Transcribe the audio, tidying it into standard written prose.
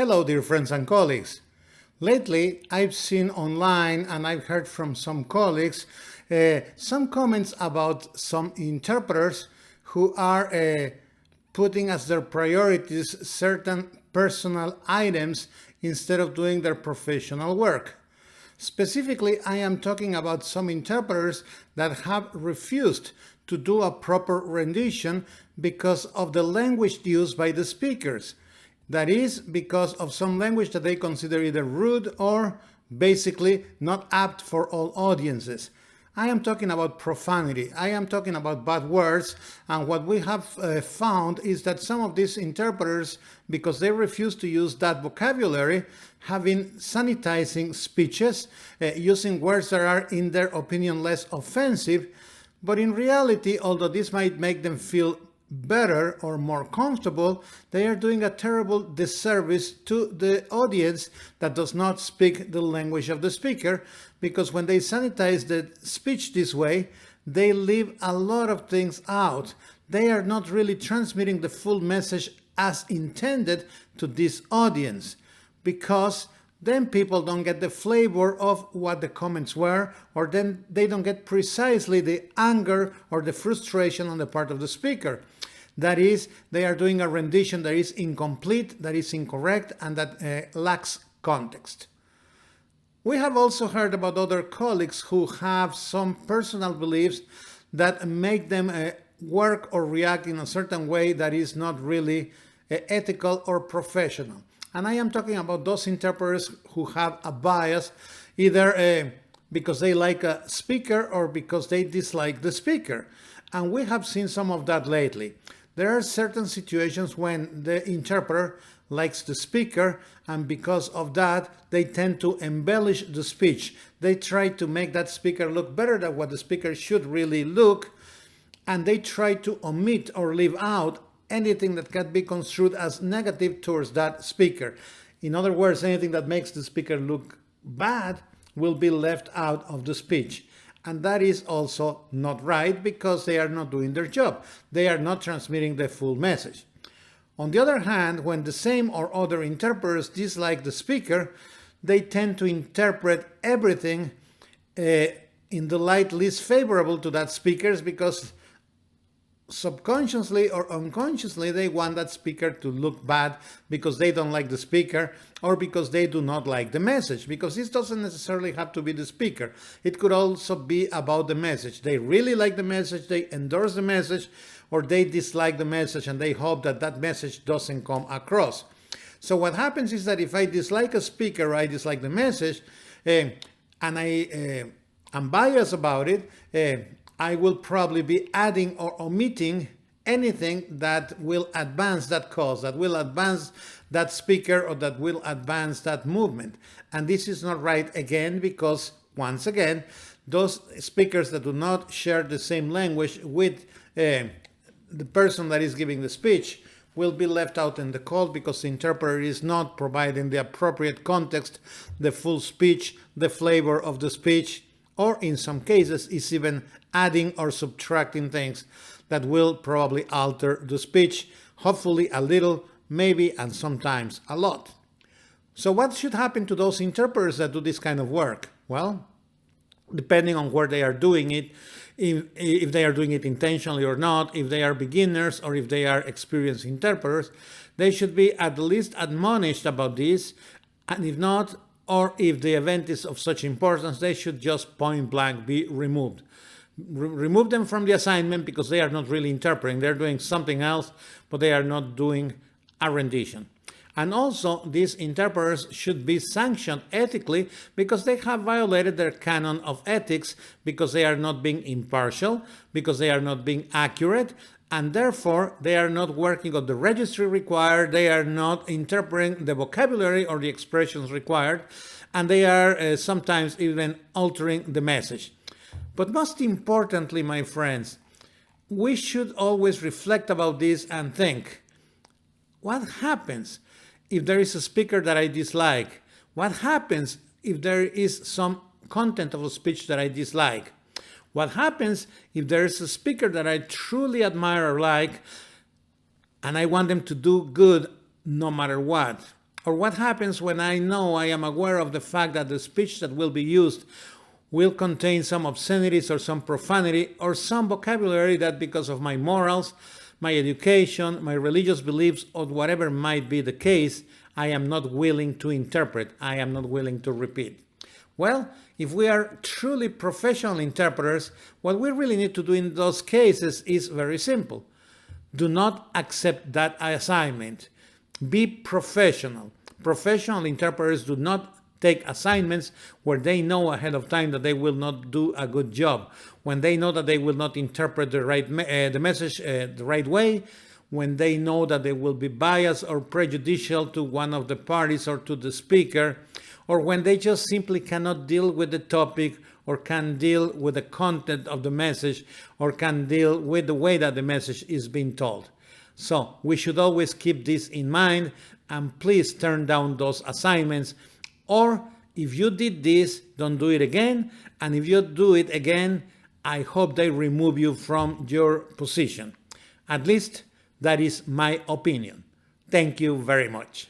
Hello, dear friends and colleagues. Lately, I've seen online and I've heard from some colleagues some comments about some interpreters who are putting as their priorities certain personal items instead of doing their professional work. Specifically, I am talking about some interpreters that have refused to do a proper rendition because of the language used by the speakers. That is, because of some language that they consider either rude or basically not apt for all audiences. I am talking about profanity. I am talking about bad words. And what we have found is that some of these interpreters, because they refuse to use that vocabulary, have been sanitizing speeches, using words that are, in their opinion, less offensive. But in reality, although this might make them feel better or more comfortable, they are doing a terrible disservice to the audience that does not speak the language of the speaker, because when they sanitize the speech this way, they leave a lot of things out. They are not really transmitting the full message as intended to this audience, because then people don't get the flavor of what the comments were, or then they don't get precisely the anger or the frustration on the part of the speaker. That is, they are doing a rendition that is incomplete, that is incorrect, and that lacks context. We have also heard about other colleagues who have some personal beliefs that make them work or react in a certain way that is not really ethical or professional. And I am talking about those interpreters who have a bias, either because they like a speaker or because they dislike the speaker. And we have seen some of that lately. There are certain situations when the interpreter likes the speaker, and because of that, they tend to embellish the speech. They try to make that speaker look better than what the speaker should really look, and they try to omit or leave out anything that can be construed as negative towards that speaker. In other words, anything that makes the speaker look bad will be left out of the speech. And that is also not right, because they are not doing their job. They are not transmitting the full message. On the other hand, when the same or other interpreters dislike the speaker, they tend to interpret everything in the light least favorable to that speaker, because subconsciously or unconsciously they want that speaker to look bad because they don't like the speaker, or because they do not like the message, because this doesn't necessarily have to be the speaker. It could also be about the message. They really like the message, they endorse the message, or they dislike the message and they hope that that message doesn't come across. So what happens is that if I dislike a speaker or I dislike the message, and I am biased about it, I will probably be adding or omitting anything that will advance that cause, that will advance that speaker, or that will advance that movement. And this is not right, again, because, once again, those speakers that do not share the same language with the person that is giving the speech will be left out in the cold, because the interpreter is not providing the appropriate context, the full speech, the flavor of the speech, or in some cases is even adding or subtracting things that will probably alter the speech, hopefully a little, maybe, and sometimes a lot. So what should happen to those interpreters that do this kind of work? Well, depending on where they are doing it, if they are doing it intentionally or not, if they are beginners or if they are experienced interpreters, they should be at least admonished about this, and if not, or if the event is of such importance, they should just point blank be removed. Remove them from the assignment, because they are not really interpreting. They're doing something else, but they are not doing a rendition. And also, these interpreters should be sanctioned ethically, because they have violated their canon of ethics, because they are not being impartial, because they are not being accurate, and therefore they are not working on the registry required, they are not interpreting the vocabulary or the expressions required, and they are sometimes even altering the message. But most importantly, my friends, we should always reflect about this and think, what happens if there is a speaker that I dislike? What happens if there is some content of a speech that I dislike? What happens if there is a speaker that I truly admire or like, and I want them to do good no matter what? Or what happens when I know, I am aware of the fact that the speech that will be used will contain some obscenities or some profanity or some vocabulary that, because of my morals, my education, my religious beliefs, or whatever might be the case, I am not willing to interpret, I am not willing to repeat. Well, if we are truly professional interpreters, what we really need to do in those cases is very simple. Do not accept that assignment. Be professional. Professional interpreters do not take assignments where they know ahead of time that they will not do a good job, when they know that they will not interpret the message the right way, when they know that they will be biased or prejudicial to one of the parties or to the speaker, or when they just simply cannot deal with the topic or can deal with the content of the message or can deal with the way that the message is being told. So we should always keep this in mind, and please turn down those assignments. Or if you did this, don't do it again. And if you do it again, I hope they remove you from your position. At least that is my opinion. Thank you very much.